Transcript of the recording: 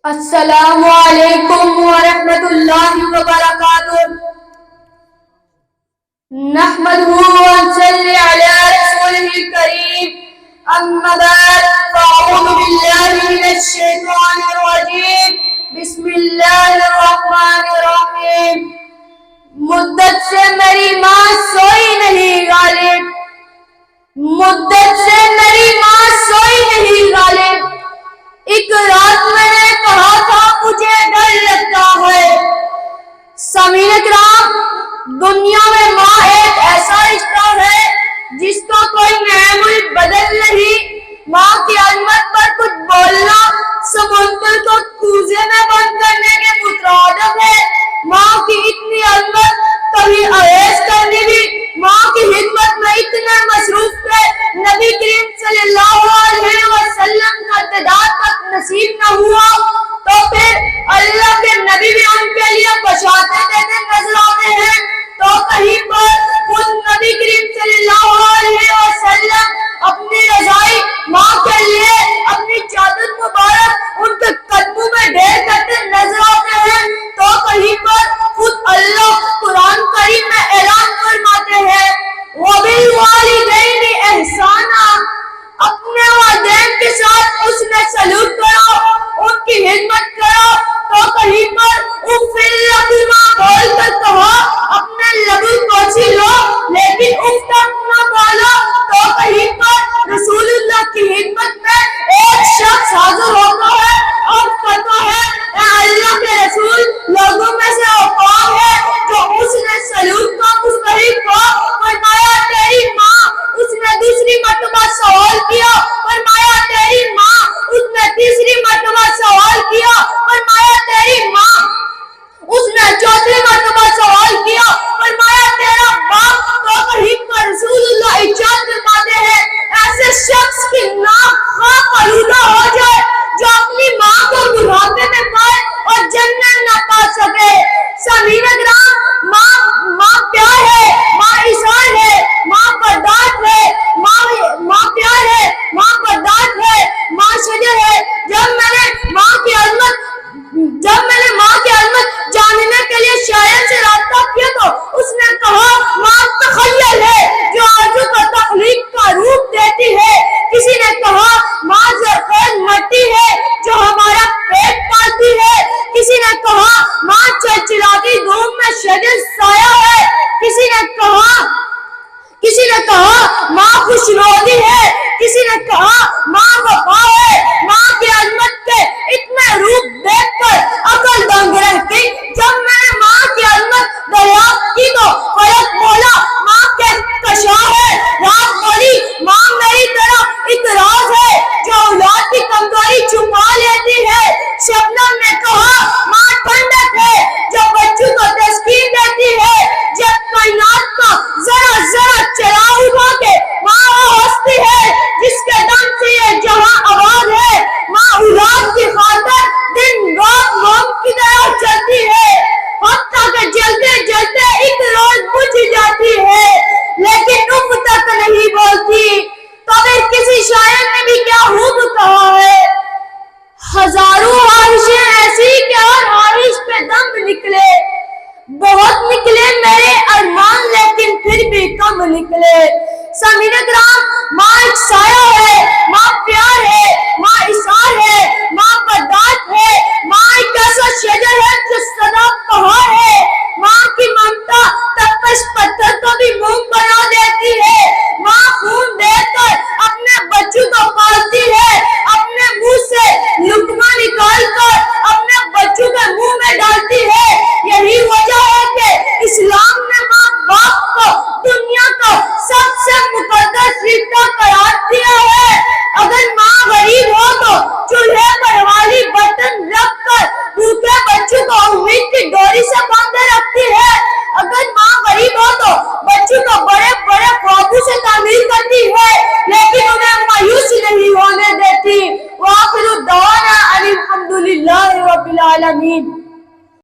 السلام علیکم ورحمۃ اللہ وبرکاتہ۔ نحمدہ ونصلی علی رسولہ الکریم، اما بعد فاعوذ باللہ من الشیطان الرجیم، بسم اللہ الرحمن الرحیم۔ مدت سے میری ماں سوئی نہیں غالب، مدت سے میری ماں سوئی نہیں غالب، ایک رات میں نے کہا تھا مجھے ڈر لگتا ہے۔ سامعین اکرام، دنیا میں ماں ایک ایسا رشتہ ہے جس کا کوئی نعم البدل نہیں۔ ماں کی عظمت پر کچھ بولنا سمندر کو کوزے میں بند کرنے کے مترادف ہے۔ ماں کی اتنی عظمت کبھی اویس کرنی بھی ماں کی خدمت میں اتنے مصروف تھے، نبی کریم صلی اللہ علیہ وسلم کا تعداد تک نصیب نہ ہوا، تو پھر اللہ کے نبی بھی ان کے لیے بشارتیں دیتے نظر آتے ہیں۔ تو کہیں پر خود نبی کریم صلی اللہ علیہ وسلم اپنی رضائی ماں کے لیے اپنی چادر مبارک ان کے قدموں میں ڈھیر کرتے نظر آتے ہیں، تو کہیں پر خود اللہ قرآن کریم میں اعلان فرماتے ہیں وَبِالْوَالِدَيْنِ إِحْسَانًا، اپنے والدین کے ساتھ اس نے سلوک کرو، ان کی خدمت کرو۔ تو کہیں پر اُفٍّ لَكُمَا بول کر کہو، اپنے لبوں پوچھی لو لیکن اف تک نہ بولو۔ تو کہیں پر رسول اللہ کی خدمت میں ایک شخص حاضر ہوتا ہے اور کہتا ہے اے اللہ کے رسول، لوگوں میں سے وہ کون ہے جو اس نے سلوک کا مستحق ہو؟ فرمایا تیری ماں۔ اس نے دوسری مرتبہ سوال کیا، فرمایا تیری ماں۔ اس نے تیسری مرتبہ سوال کیا، فرمایا تیری ماں۔ اس نے چوتھی مرتبہ سوال کیا، فرمایا تیرا باپ۔ تو کہیں پر رسول اللہ ارشاد فرماتے ہیں ایسے شخص کی ناک خواہ آلودہ ہو جائے جو اپنی ماں کو بڑھاپے میں پائے اور جنت نہ پا سکے۔ سامعین اکرام، ماں پیار ہے، ماں احسان ہے، ماں برداشت ہے، ماں پیار ہے، ماں برداشت ہے، ماں شجر ہے۔ جب میں نے ماں کی عظمت جاننے کے لیے شاعر سے رابطہ کیا تو اس نے کہا ماں تخیل ہے جو آرزو کو تخلیق کا روپ دیتی ہے۔ کسی نے کہا ماں زرخیز مٹی ہے جو ہمارا پیٹ پالتی ہے۔ کسی نے کہا ماں چلچلاتی دھوپ میں شجر سایہ ہے۔ کسی نے کہا ماں خوش روزی ہے، کسی نے کہا ماں وفا ہے۔ ماں کی عظمت کے اتنے روپ دیکھ کر عقل دنگ رہ گئی۔ جب میں نے ماں کی عظمت دریافت کی تو فلک بولا ماں کے کشا ہے، رات بولی ماں میری طرف ایک راز ہے جو اولاد کی کمزوری چھپا لیتی ہے۔ شبنم نے کہا ماں ٹھنڈک ہے جو بچوں کو تسکین دیتی ہے۔ جب کائنات کا ذرا ذرا چراغ اٹھا کے ماں وہ ہستی ہے جس کے دم سے یہ جہاں آباد ہے۔ ماں اولاد کی خاطر دن رات موم کی طرح چلتی ہے، حتیٰ کہ جلتے جلتے ایک روز بجھ جاتی ہے، لیکن اف تک نہیں بولتی۔ تو پھر کسی شاعر نے بھی کیا خوب کہا ہے ہزاروں خواہشیں ایسی کہ ہر خواہش پہ دم نکلے، بہت نکلے میرے ارمان لیکن پھر بھی کم نکلے۔ سامعین اکرام، ماں ایک سایہ ہے، ماں پیار ہے، ماں احسان ہے، ماں برداشت ہے، ماں ایک ایسا شجر ہے جو سدا بہار ہے۔ ماں کی ممتا تپش پتھر کو بھی موم بنا دیتی ہے۔ ماں خون دے کر اپنے بچوں کو پالتی ہے، اپنے منہ سے لقمہ نکال کر اپنے بچوں کے منہ میں ڈالتی ہے۔ یہی وجہ ہے کہ اسلام نے ماں باپ کو دنیا کا سب سے مقدس رشتہ قرار دیا ہے۔ اگر ماں غریب ہو تو چولہے پر والی برتن رکھ کر بھوکے بچوں کو امید کی ڈوری سے باندھے رکھتی ہے۔ اگر ماں غریب ہو تو بچوں کو بڑے بڑے خوابوں سے تعمیر کرتی ہے لیکن انہیں مایوس نہیں ہونے دیتی۔ وآخر دعوانا ان الحمد للہ رب العالمین۔